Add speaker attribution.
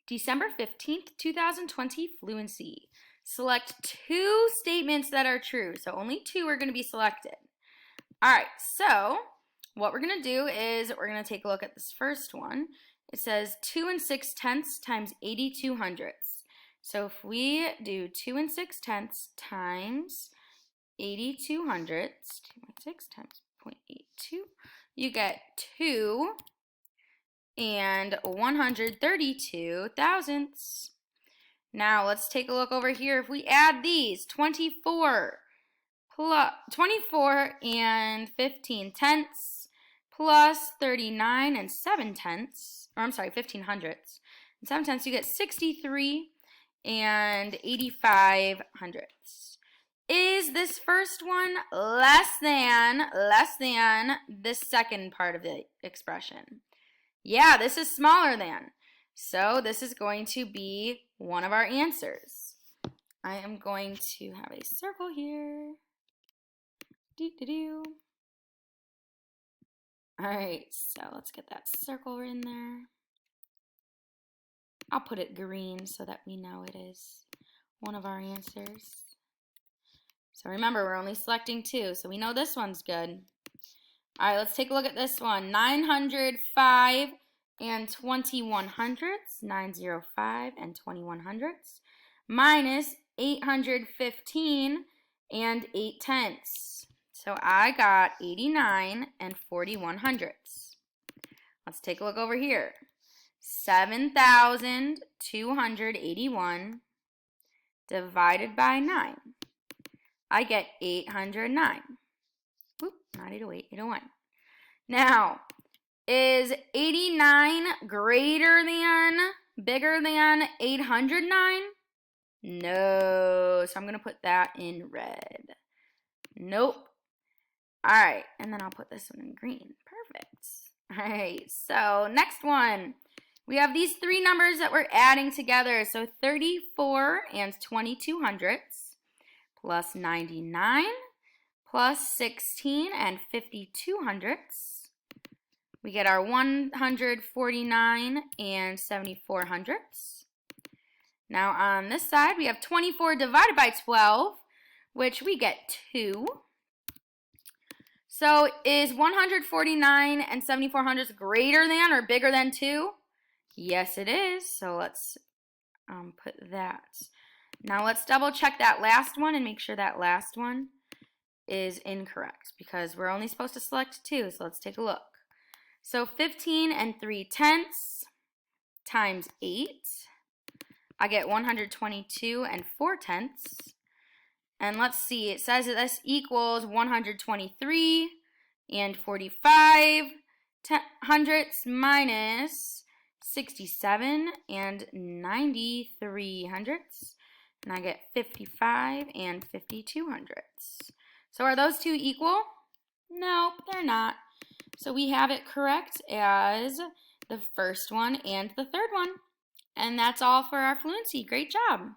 Speaker 1: December 15th, 2020 Fluency. Select two statements that are true. So only two are going to be selected. All right, so what we're going to do is we're going to take a look at this first one. It says 2 6/10 times 82 hundredths. So if we do 2 6/10 times 82 hundredths, 2.6 times 0.82, you get 2 and 132 thousandths. Now let's take a look over here. If we add these, 24 and 15 tenths plus 39 and 7 tenths, or I'm sorry, 15 hundredths and 7 tenths, you get 63 and 85 hundredths. Is this first one less than this second part of the expression? Yeah, this is smaller than. So this is going to be one of our answers. I am going to have a circle here. All right, so let's get that circle in there. I'll put it green so that we know it is one of our answers. So remember, we're only selecting two, so we know this one's good. All right, let's take a look at this one. 905 and 21 hundredths, 905 and 21 hundredths, minus 815 and 8 tenths. So I got 89 and 41 hundredths. Let's take a look over here. 7,281 divided by 9. I get 809. Oop, not 808, 801. Now, is 89 bigger than 809? No, so I'm going to put that in red. Nope. All right, and then I'll put this one in green. Perfect. All right, so next one. We have these three numbers that we're adding together. So 34 and 22 hundredths plus 99 plus 16 and 52 hundredths. We get our 149 and 74 hundredths. Now on this side, we have 24 divided by 12, which we get 2. So is 149 and 74 hundredths greater than or bigger than 2? Yes, it is. So let's put that. Now let's double check that last one and make sure that last one is incorrect because we're only supposed to select 2. So let's take a look. So 15 and 3 tenths times 8. I get 122 and 4 tenths. And let's see, it says that this equals 123 and 45 hundredths minus 67 and 93 hundredths. And I get 55 and 52 hundredths. So are those two equal? No, they're not. So we have it correct as the first one and the third one. And that's all for our fluency. Great job.